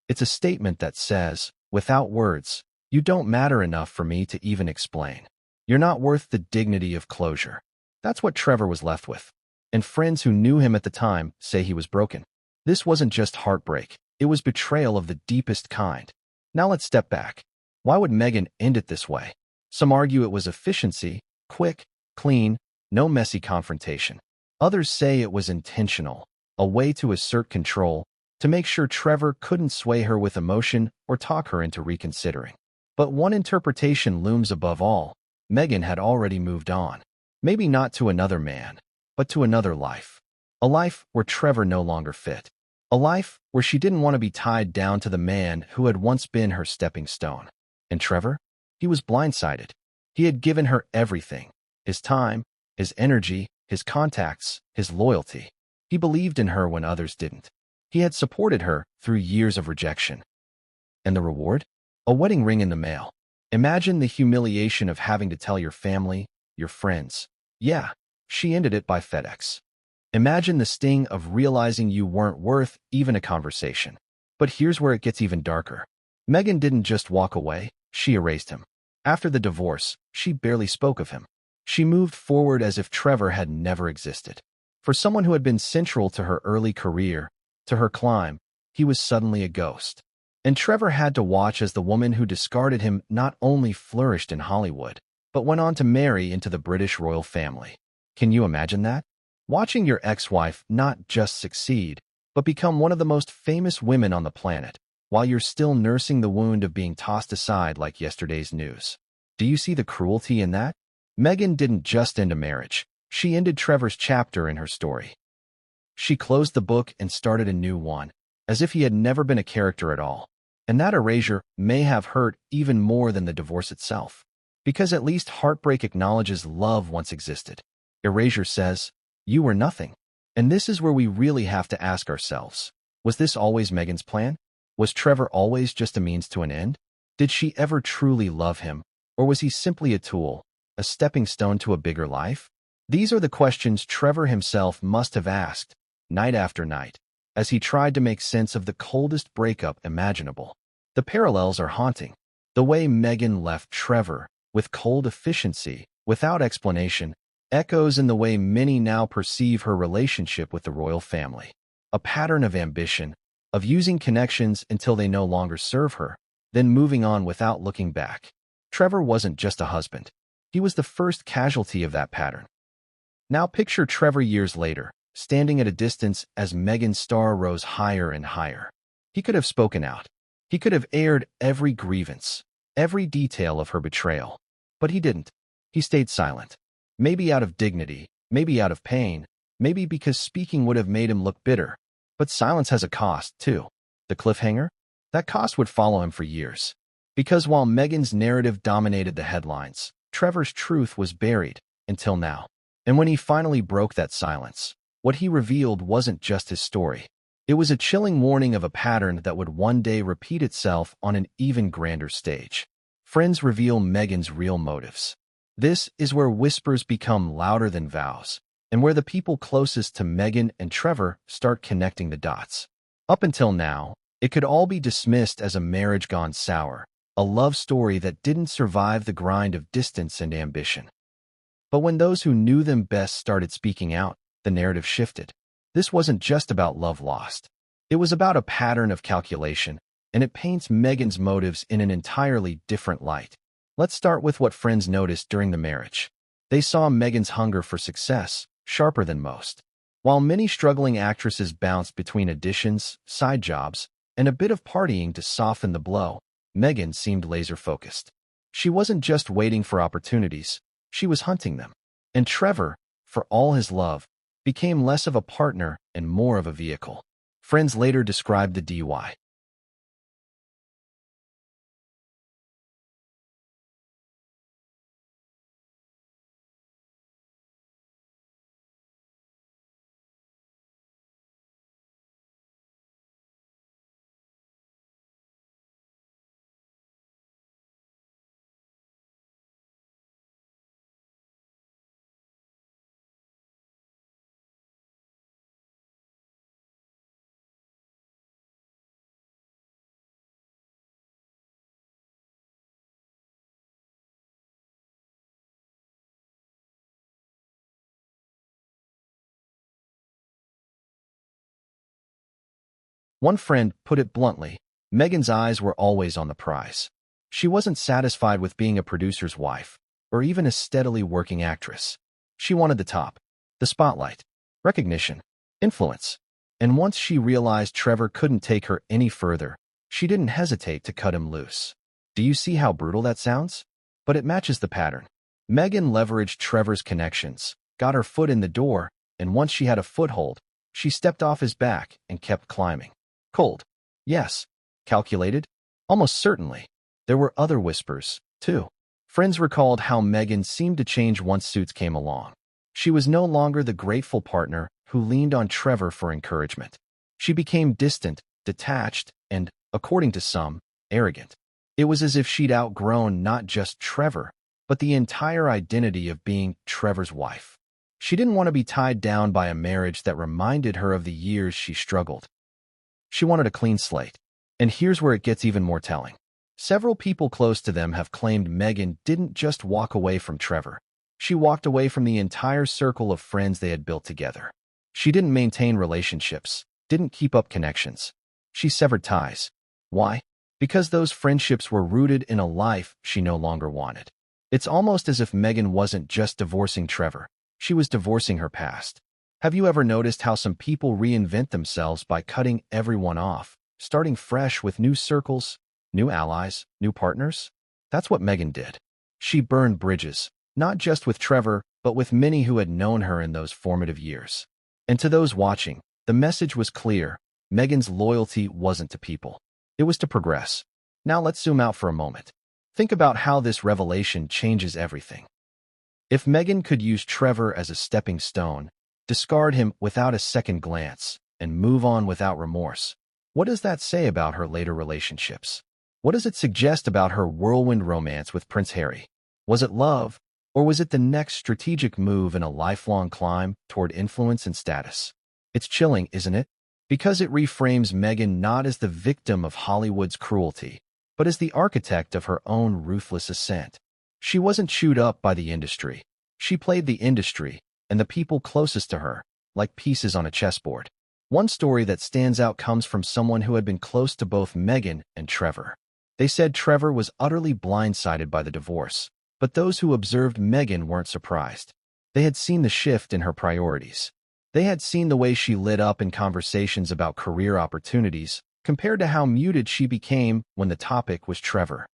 It's a statement that says, without words, you don't matter enough for me to even explain. You're not worth the dignity of closure. That's what Trevor was left with. And friends who knew him at the time say he was broken. This wasn't just heartbreak. It was betrayal of the deepest kind. Now let's step back. Why would Meghan end it this way? Some argue it was efficiency, quick, clean, no messy confrontation. Others say it was intentional, a way to assert control, to make sure Trevor couldn't sway her with emotion or talk her into reconsidering. But one interpretation looms above all. Meghan had already moved on. Maybe not to another man, but to another life. A life where Trevor no longer fit. A life where she didn't want to be tied down to the man who had once been her stepping stone. And Trevor? He was blindsided. He had given her everything. His time, his energy, his contacts, his loyalty. He believed in her when others didn't. He had supported her through years of rejection. And the reward? A wedding ring in the mail. Imagine the humiliation of having to tell your family, your friends. Yeah, she ended it by FedEx. Imagine the sting of realizing you weren't worth even a conversation. But here's where it gets even darker. Meghan didn't just walk away, she erased him. After the divorce, she barely spoke of him. She moved forward as if Trevor had never existed. For someone who had been central to her early career, to her climb, he was suddenly a ghost. And Trevor had to watch as the woman who discarded him not only flourished in Hollywood, but went on to marry into the British royal family. Can you imagine that? Watching your ex-wife not just succeed, but become one of the most famous women on the planet, while you're still nursing the wound of being tossed aside like yesterday's news. Do you see the cruelty in that? Meghan didn't just end a marriage. She ended Trevor's chapter in her story. She closed the book and started a new one, as if he had never been a character at all. And that erasure may have hurt even more than the divorce itself. Because at least heartbreak acknowledges love once existed. Erasure says, you were nothing. And this is where we really have to ask ourselves, was this always Meghan's plan? Was Trevor always just a means to an end? Did she ever truly love him? Or was he simply a tool, a stepping stone to a bigger life? These are the questions Trevor himself must have asked, night after night, as he tried to make sense of the coldest breakup imaginable. The parallels are haunting. The way Meghan left Trevor, with cold efficiency, without explanation, echoes in the way many now perceive her relationship with the royal family. A pattern of ambition, of using connections until they no longer serve her, then moving on without looking back. Trevor wasn't just a husband. He was the first casualty of that pattern. Now picture Trevor years later, standing at a distance as Meghan's star rose higher and higher. He could have spoken out. He could have aired every grievance, every detail of her betrayal. But he didn't. He stayed silent. Maybe out of dignity, maybe out of pain, maybe because speaking would have made him look bitter. But silence has a cost, too. The cliffhanger? That cost would follow him for years. Because while Meghan's narrative dominated the headlines, Trevor's truth was buried, until now. And when he finally broke that silence, what he revealed wasn't just his story. It was a chilling warning of a pattern that would one day repeat itself on an even grander stage. Friends reveal Meghan's real motives. This is where whispers become louder than vows, and where the people closest to Meghan and Trevor start connecting the dots. Up until now, it could all be dismissed as a marriage gone sour, a love story that didn't survive the grind of distance and ambition. But when those who knew them best started speaking out, the narrative shifted. This wasn't just about love lost. It was about a pattern of calculation, and it paints Meghan's motives in an entirely different light. Let's start with what friends noticed during the marriage. They saw Meghan's hunger for success, sharper than most. While many struggling actresses bounced between auditions, side jobs, and a bit of partying to soften the blow, Meghan seemed laser-focused. She wasn't just waiting for opportunities, she was hunting them. And Trevor, for all his love, became less of a partner and more of a vehicle. Friends later described the DY. One friend put it bluntly, Meghan's eyes were always on the prize. She wasn't satisfied with being a producer's wife, or even a steadily working actress. She wanted the top, the spotlight, recognition, influence. And once she realized Trevor couldn't take her any further, she didn't hesitate to cut him loose. Do you see how brutal that sounds? But it matches the pattern. Meghan leveraged Trevor's connections, got her foot in the door, and once she had a foothold, she stepped off his back and kept climbing. Cold. Yes. Calculated? Almost certainly. There were other whispers, too. Friends recalled how Meghan seemed to change once Suits came along. She was no longer the grateful partner who leaned on Trevor for encouragement. She became distant, detached, and, according to some, arrogant. It was as if she'd outgrown not just Trevor, but the entire identity of being Trevor's wife. She didn't want to be tied down by a marriage that reminded her of the years she struggled. She wanted a clean slate. And here's where it gets even more telling. Several people close to them have claimed Meghan didn't just walk away from Trevor. She walked away from the entire circle of friends they had built together. She didn't maintain relationships, didn't keep up connections. She severed ties. Why? Because those friendships were rooted in a life she no longer wanted. It's almost as if Meghan wasn't just divorcing Trevor. She was divorcing her past. Have you ever noticed how some people reinvent themselves by cutting everyone off, starting fresh with new circles, new allies, new partners? That's what Meghan did. She burned bridges, not just with Trevor, but with many who had known her in those formative years. And to those watching, the message was clear. Meghan's loyalty wasn't to people. It was to progress. Now let's zoom out for a moment. Think about how this revelation changes everything. If Meghan could use Trevor as a stepping stone, discard him without a second glance, and move on without remorse, what does that say about her later relationships? What does it suggest about her whirlwind romance with Prince Harry? Was it love, or was it the next strategic move in a lifelong climb toward influence and status? It's chilling, isn't it? Because it reframes Meghan not as the victim of Hollywood's cruelty, but as the architect of her own ruthless ascent. She wasn't chewed up by the industry. She played the industry, and the people closest to her, like pieces on a chessboard. One story that stands out comes from someone who had been close to both Meghan and Trevor. They said Trevor was utterly blindsided by the divorce, but those who observed Meghan weren't surprised. They had seen the shift in her priorities. They had seen the way she lit up in conversations about career opportunities, compared to how muted she became when the topic was Trevor.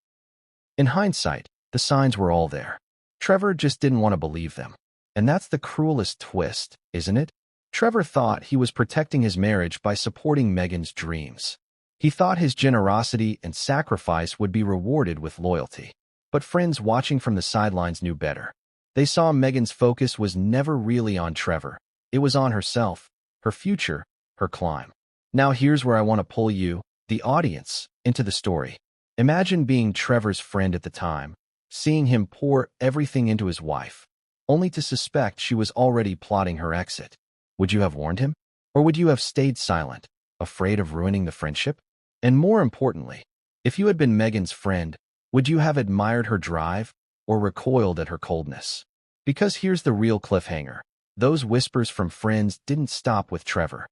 In hindsight, the signs were all there. Trevor just didn't want to believe them. And that's the cruelest twist, isn't it? Trevor thought he was protecting his marriage by supporting Meghan's dreams. He thought his generosity and sacrifice would be rewarded with loyalty. But friends watching from the sidelines knew better. They saw Meghan's focus was never really on Trevor. It was on herself, her future, her climb. Now here's where I want to pull you, the audience, into the story. Imagine being Trevor's friend at the time, seeing him pour everything into his wife, only to suspect she was already plotting her exit. Would you have warned him? Or would you have stayed silent, afraid of ruining the friendship? And more importantly, if you had been Meghan's friend, would you have admired her drive or recoiled at her coldness? Because here's the real cliffhanger. Those whispers from friends didn't stop with Trevor.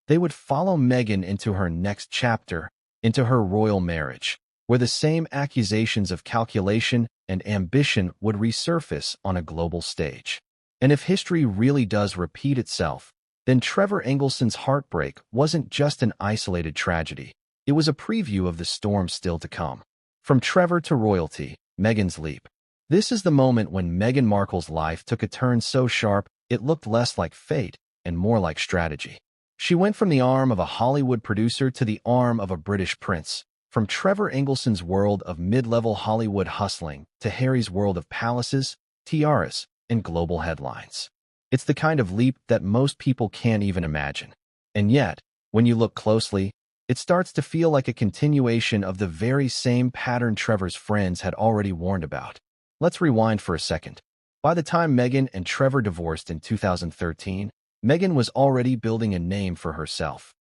They would follow Meghan into her next chapter, into her royal marriage, where the same accusations of calculation and ambition would resurface on a global stage. And if history really does repeat itself, then Trevor Engelson's heartbreak wasn't just an isolated tragedy. It was a preview of the storm still to come. From Trevor to royalty, Meghan's leap. This is the moment when Meghan Markle's life took a turn so sharp it looked less like fate and more like strategy. She went from the arm of a Hollywood producer to the arm of a British prince, from Trevor Engelson's world of mid-level Hollywood hustling to Harry's world of palaces, tiaras, and global headlines. It's the kind of leap that most people can't even imagine. And yet, when you look closely, it starts to feel like a continuation of the very same pattern Trevor's friends had already warned about. Let's rewind for a second. By the time Meghan and Trevor divorced in 2013, Meghan was already building a name for herself.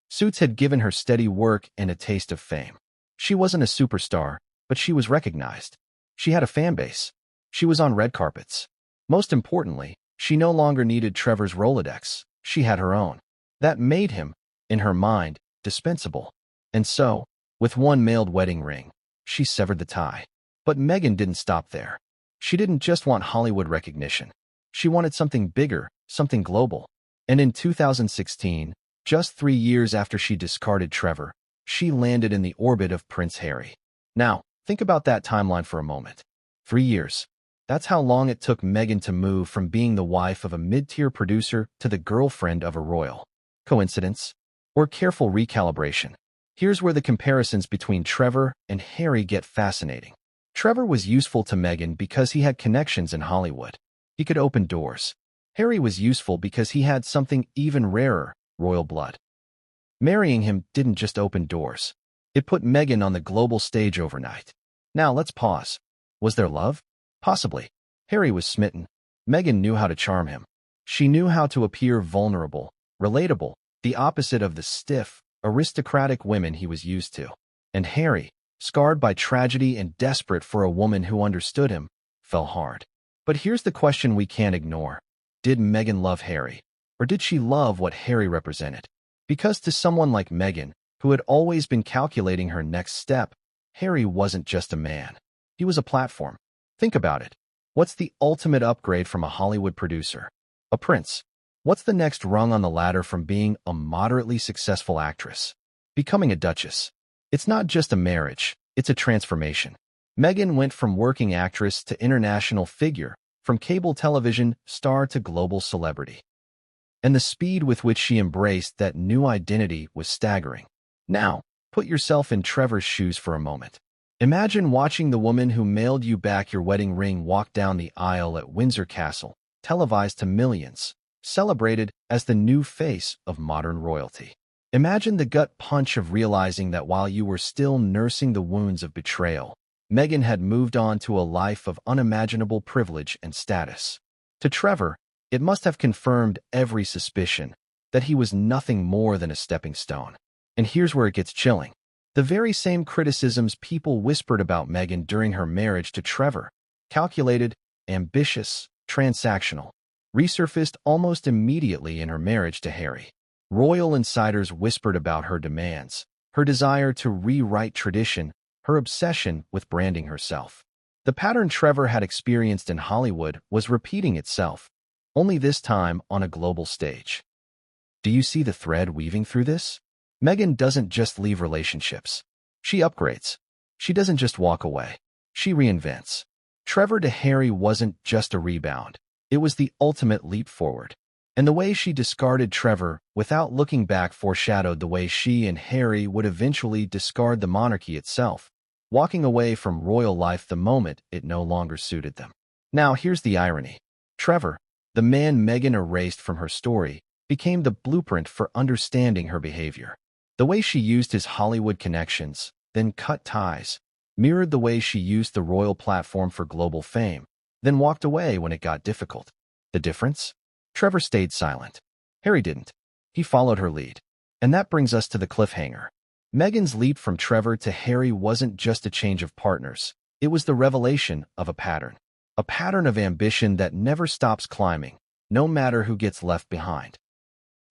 Suits had given her steady work and a taste of fame. She wasn't a superstar, but she was recognized. She had a fan base. She was on red carpets. Most importantly, she no longer needed Trevor's Rolodex. She had her own. That made him, in her mind, dispensable. And so, with one mailed wedding ring, she severed the tie. But Meghan didn't stop there. She didn't just want Hollywood recognition. She wanted something bigger, something global. And in 2016, just 3 years after she discarded Trevor, she landed in the orbit of Prince Harry. Now, think about that timeline for a moment. 3 years. That's how long it took Meghan to move from being the wife of a mid-tier producer to the girlfriend of a royal. Coincidence? Or careful recalibration? Here's where the comparisons between Trevor and Harry get fascinating. Trevor was useful to Meghan because he had connections in Hollywood. He could open doors. Harry was useful because he had something even rarer, royal blood. Marrying him didn't just open doors. It put Meghan on the global stage overnight. Now let's pause. Was there love? Possibly. Harry was smitten. Meghan knew how to charm him. She knew how to appear vulnerable, relatable, the opposite of the stiff, aristocratic women he was used to. And Harry, scarred by tragedy and desperate for a woman who understood him, fell hard. But here's the question we can't ignore. Did Meghan love Harry? Or did she love what Harry represented? Because to someone like Meghan, who had always been calculating her next step, Harry wasn't just a man. He was a platform. Think about it. What's the ultimate upgrade from a Hollywood producer? A prince. What's the next rung on the ladder from being a moderately successful actress? Becoming a duchess. It's not just a marriage, it's a transformation. Meghan went from working actress to international figure, from cable television star to global celebrity. And the speed with which she embraced that new identity was staggering. Now, put yourself in Trevor's shoes for a moment. Imagine watching the woman who mailed you back your wedding ring walk down the aisle at Windsor Castle, televised to millions, celebrated as the new face of modern royalty. Imagine the gut punch of realizing that while you were still nursing the wounds of betrayal, Meghan had moved on to a life of unimaginable privilege and status. To Trevor, it must have confirmed every suspicion that he was nothing more than a stepping stone. And here's where it gets chilling. The very same criticisms people whispered about Meghan during her marriage to Trevor, calculated, ambitious, transactional, resurfaced almost immediately in her marriage to Harry. Royal insiders whispered about her demands, her desire to rewrite tradition, her obsession with branding herself. The pattern Trevor had experienced in Hollywood was repeating itself, only this time on a global stage. Do you see the thread weaving through this? Meghan doesn't just leave relationships. She upgrades. She doesn't just walk away. She reinvents. Trevor to Harry wasn't just a rebound. It was the ultimate leap forward. And the way she discarded Trevor without looking back foreshadowed the way she and Harry would eventually discard the monarchy itself, walking away from royal life the moment it no longer suited them. Now here's the irony. Trevor, the man Meghan erased from her story, became the blueprint for understanding her behavior. The way she used his Hollywood connections, then cut ties, mirrored the way she used the royal platform for global fame, then walked away when it got difficult. The difference? Trevor stayed silent. Harry didn't. He followed her lead. And that brings us to the cliffhanger. Meghan's leap from Trevor to Harry wasn't just a change of partners. It was the revelation of a pattern. A pattern of ambition that never stops climbing, no matter who gets left behind.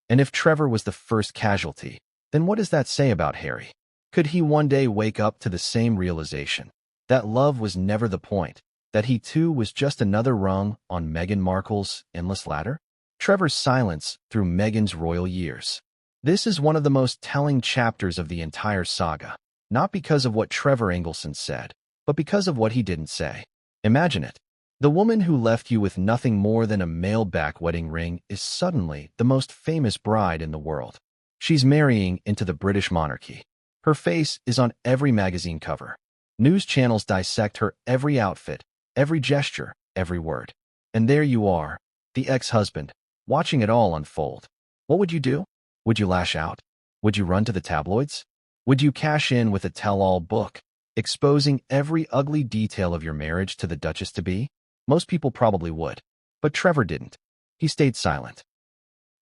And if Trevor was the first casualty, then what does that say about Harry? Could he one day wake up to the same realization? That love was never the point, that he too was just another rung on Meghan Markle's endless ladder? Trevor's silence through Meghan's royal years. This is one of the most telling chapters of the entire saga, not because of what Trevor Engelson said, but because of what he didn't say. Imagine it. The woman who left you with nothing more than a mailback wedding ring is suddenly the most famous bride in the world. She's marrying into the British monarchy. Her face is on every magazine cover. News channels dissect her every outfit, every gesture, every word. And there you are, the ex-husband, watching it all unfold. What would you do? Would you lash out? Would you run to the tabloids? Would you cash in with a tell-all book, exposing every ugly detail of your marriage to the Duchess-to-be? Most people probably would. But Trevor didn't. He stayed silent.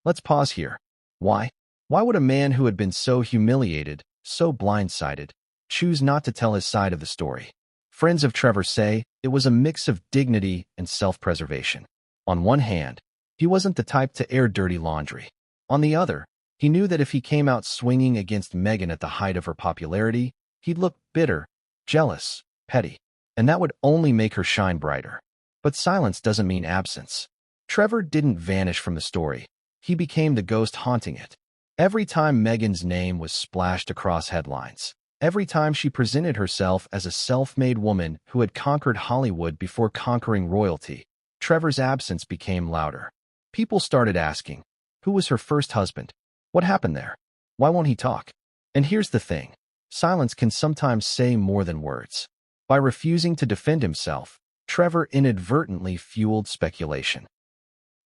Let's pause here. Why? Why would a man who had been so humiliated, so blindsided, choose not to tell his side of the story? Friends of Trevor say it was a mix of dignity and self-preservation. On one hand, he wasn't the type to air dirty laundry. On the other, He knew that if he came out swinging against Meghan at the height of her popularity, he'd look bitter, jealous, petty, and that would only make her shine brighter. But silence doesn't mean absence. Trevor didn't vanish from the story. He became the ghost haunting it. Every time Meghan's name was splashed across headlines, every time she presented herself as a self-made woman who had conquered Hollywood before conquering royalty, Trevor's absence became louder. People started asking, who was her first husband? What happened there? Why won't he talk? And here's the thing. Silence can sometimes say more than words. By refusing to defend himself, Trevor inadvertently fueled speculation.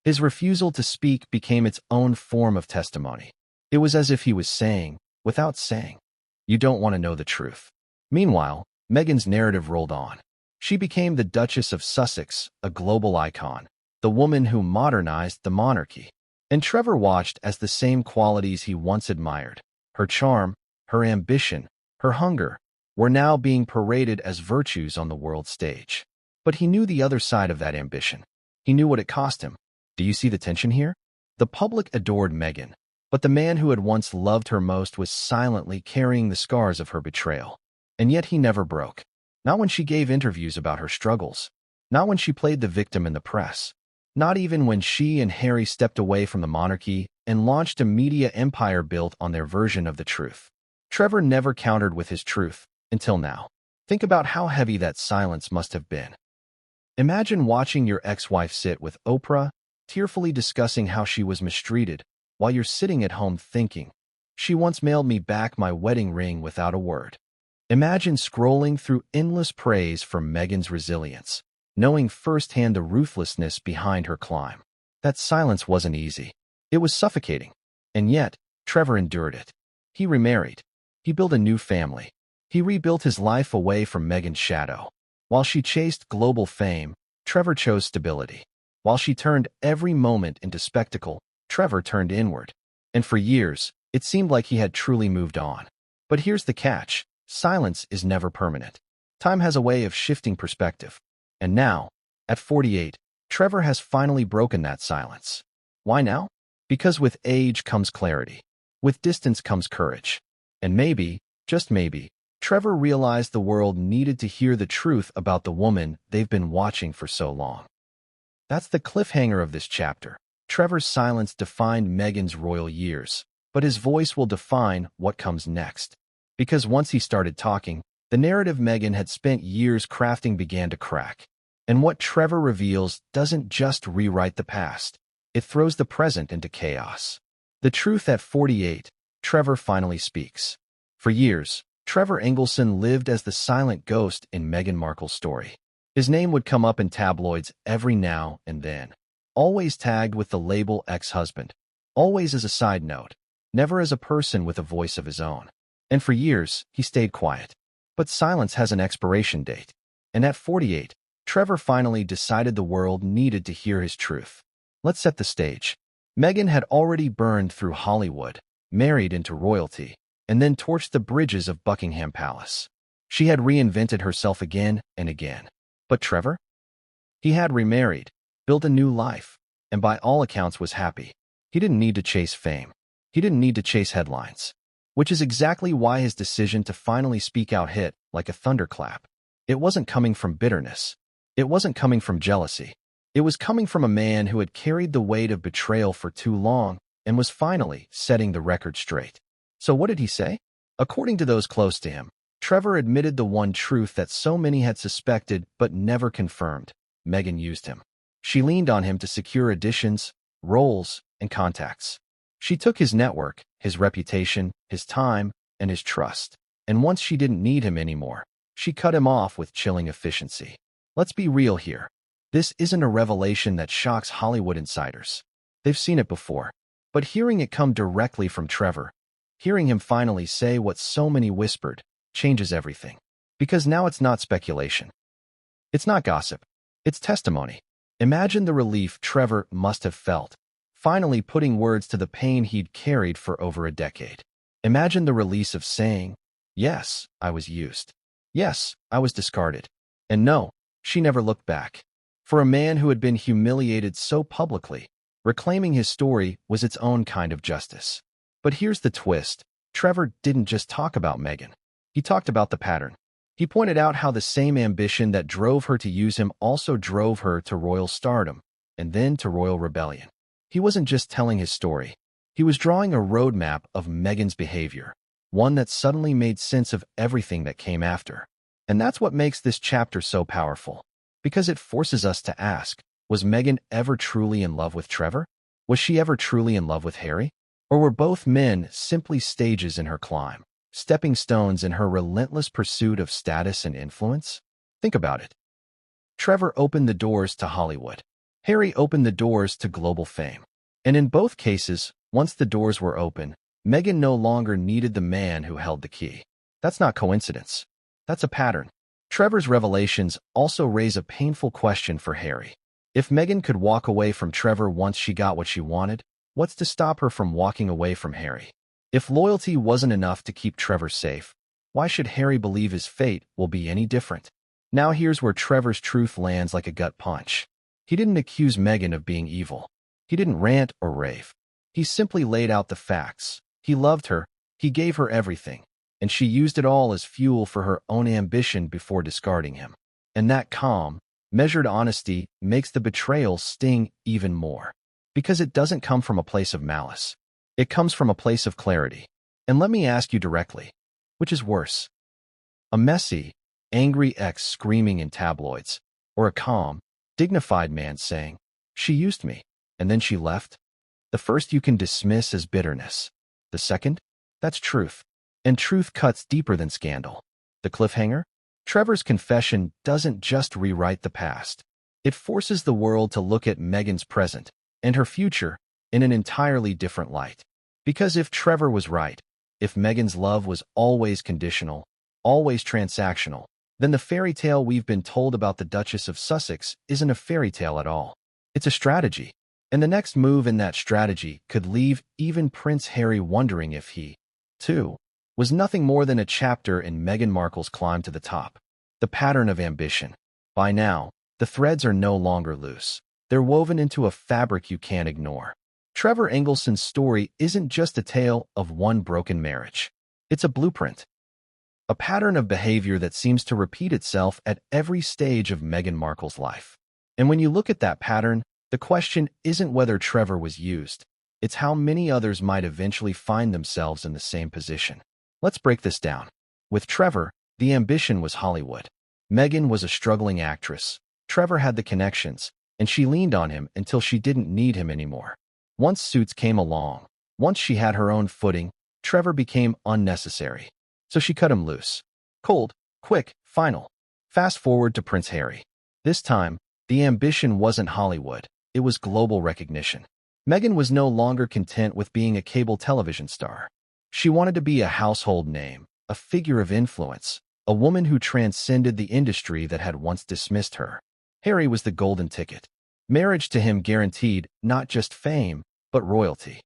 His refusal to speak became its own form of testimony. It was as if he was saying, without saying, you don't want to know the truth. Meanwhile, Meghan's narrative rolled on. She became the Duchess of Sussex, a global icon, the woman who modernized the monarchy. And Trevor watched as the same qualities he once admired, her charm, her ambition, her hunger, were now being paraded as virtues on the world stage. But he knew the other side of that ambition. He knew what it cost him. Do you see the tension here? The public adored Meghan, but the man who had once loved her most was silently carrying the scars of her betrayal. And yet he never broke. Not when she gave interviews about her struggles. Not when she played the victim in the press. Not even when she and Harry stepped away from the monarchy and launched a media empire built on their version of the truth. Trevor never countered with his truth, until now. Think about how heavy that silence must have been. Imagine watching your ex-wife sit with Oprah, tearfully discussing how she was mistreated, while you're sitting at home thinking, she once mailed me back my wedding ring without a word. Imagine scrolling through endless praise for Meghan's resilience, knowing firsthand the ruthlessness behind her climb. That silence wasn't easy. It was suffocating. And yet, Trevor endured it. He remarried. He built a new family. He rebuilt his life away from Meghan's shadow. While she chased global fame, Trevor chose stability. While she turned every moment into spectacle, Trevor turned inward. And for years, it seemed like he had truly moved on. But here's the catch. Silence is never permanent. Time has a way of shifting perspective. And now, at 48, Trevor has finally broken that silence. Why now? Because with age comes clarity. With distance comes courage. And maybe, just maybe, Trevor realized the world needed to hear the truth about the woman they've been watching for so long. That's the cliffhanger of this chapter. Trevor's silence defined Meghan's royal years, but his voice will define what comes next. Because once he started talking, the narrative Meghan had spent years crafting began to crack. And what Trevor reveals doesn't just rewrite the past. It throws the present into chaos. The truth at 48, Trevor finally speaks. For years, Trevor Engelson lived as the silent ghost in Meghan Markle's story. His name would come up in tabloids every now and then, always tagged with the label ex-husband, always as a side note, never as a person with a voice of his own. And for years, he stayed quiet. But silence has an expiration date. And at 48, Trevor finally decided the world needed to hear his truth. Let's set the stage. Meghan had already burned through Hollywood, married into royalty, and then torched the bridges of Buckingham Palace. She had reinvented herself again and again. But Trevor? He had remarried, built a new life, and by all accounts was happy. He didn't need to chase fame. He didn't need to chase headlines. Which is exactly why his decision to finally speak out hit like a thunderclap. It wasn't coming from bitterness. It wasn't coming from jealousy. It was coming from a man who had carried the weight of betrayal for too long and was finally setting the record straight. So what did he say? According to those close to him, Trevor admitted the one truth that so many had suspected but never confirmed. Meghan used him. She leaned on him to secure auditions, roles, and contacts. She took his network, his reputation, his time, and his trust. And once she didn't need him anymore, she cut him off with chilling efficiency. Let's be real here. This isn't a revelation that shocks Hollywood insiders. They've seen it before. But hearing it come directly from Trevor, hearing him finally say what so many whispered, changes everything. Because now it's not speculation. It's not gossip. It's testimony. Imagine the relief Trevor must have felt, finally putting words to the pain he'd carried for over a decade. Imagine the release of saying, yes, I was used. Yes, I was discarded. And no, she never looked back. For a man who had been humiliated so publicly, reclaiming his story was its own kind of justice. But here's the twist. Trevor didn't just talk about Meghan. He talked about the pattern. He pointed out how the same ambition that drove her to use him also drove her to royal stardom, and then to royal rebellion. He wasn't just telling his story. He was drawing a roadmap of Meghan's behavior, one that suddenly made sense of everything that came after. And that's what makes this chapter so powerful, because it forces us to ask, was Meghan ever truly in love with Trevor? Was she ever truly in love with Harry? Or were both men simply stages in her climb, stepping stones in her relentless pursuit of status and influence? Think about it. Trevor opened the doors to Hollywood. Harry opened the doors to global fame. And in both cases, once the doors were open, Meghan no longer needed the man who held the key. That's not coincidence. That's a pattern. Trevor's revelations also raise a painful question for Harry. If Meghan could walk away from Trevor once she got what she wanted, what's to stop her from walking away from Harry? If loyalty wasn't enough to keep Trevor safe, why should Harry believe his fate will be any different? Now here's where Trevor's truth lands like a gut punch. He didn't accuse Meghan of being evil. He didn't rant or rave. He simply laid out the facts. He loved her. He gave her everything. And she used it all as fuel for her own ambition before discarding him. And that calm, measured honesty makes the betrayal sting even more. Because it doesn't come from a place of malice. It comes from a place of clarity. And let me ask you directly, which is worse? A messy, angry ex screaming in tabloids, or a calm, dignified man saying, "She used me, and then she left"? The first you can dismiss as bitterness. The second? That's truth. And truth cuts deeper than scandal. The cliffhanger? Trevor's confession doesn't just rewrite the past. It forces the world to look at Meghan's present and her future in an entirely different light. Because if Trevor was right, if Meghan's love was always conditional, always transactional, then the fairy tale we've been told about the Duchess of Sussex isn't a fairy tale at all. It's a strategy. And the next move in that strategy could leave even Prince Harry wondering if he, too, was nothing more than a chapter in Meghan Markle's climb to the top. The pattern of ambition. By now, the threads are no longer loose. They're woven into a fabric you can't ignore. Trevor Engelson's story isn't just a tale of one broken marriage. It's a blueprint. A pattern of behavior that seems to repeat itself at every stage of Meghan Markle's life. And when you look at that pattern, the question isn't whether Trevor was used. It's how many others might eventually find themselves in the same position. Let's break this down. With Trevor, the ambition was Hollywood. Meghan was a struggling actress. Trevor had the connections, and she leaned on him until she didn't need him anymore. Once Suits came along, once she had her own footing, Trevor became unnecessary. So she cut him loose. Cold, quick, final. Fast forward to Prince Harry. This time, the ambition wasn't Hollywood. It was global recognition. Meghan was no longer content with being a cable television star. She wanted to be a household name, a figure of influence, a woman who transcended the industry that had once dismissed her. Harry was the golden ticket. Marriage to him guaranteed not just fame, but royalty.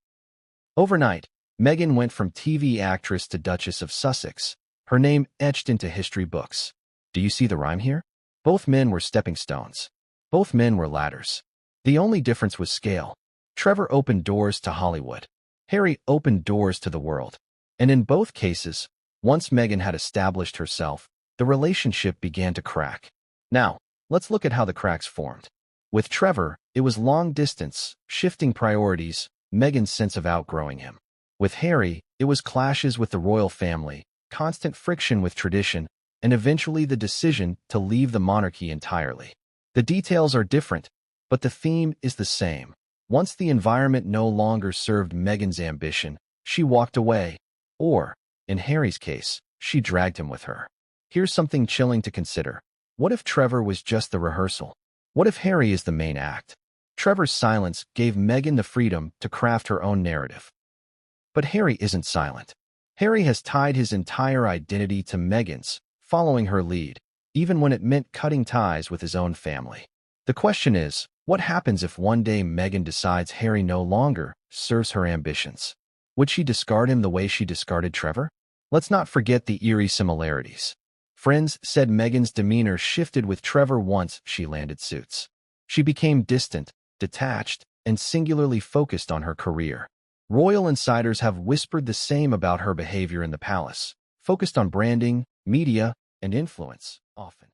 Overnight, Meghan went from TV actress to Duchess of Sussex, her name etched into history books. Do you see the rhyme here? Both men were stepping stones. Both men were ladders. The only difference was scale. Trevor opened doors to Hollywood. Harry opened doors to the world. And in both cases, once Meghan had established herself, the relationship began to crack. Now, let's look at how the cracks formed. With Trevor, it was long distance, shifting priorities, Meghan's sense of outgrowing him. With Harry, it was clashes with the royal family, constant friction with tradition, and eventually the decision to leave the monarchy entirely. The details are different, but the theme is the same. Once the environment no longer served Meghan's ambition, she walked away. Or, in Harry's case, she dragged him with her. Here's something chilling to consider. What if Trevor was just the rehearsal? What if Harry is the main act? Trevor's silence gave Meghan the freedom to craft her own narrative. But Harry isn't silent. Harry has tied his entire identity to Meghan's, following her lead, even when it meant cutting ties with his own family. The question is, what happens if one day Meghan decides Harry no longer serves her ambitions? Would she discard him the way she discarded Trevor? Let's not forget the eerie similarities. Friends said Meghan's demeanor shifted with Trevor once she landed Suits. She became distant, detached, and singularly focused on her career. Royal insiders have whispered the same about her behavior in the palace, focused on branding, media, and influence, often.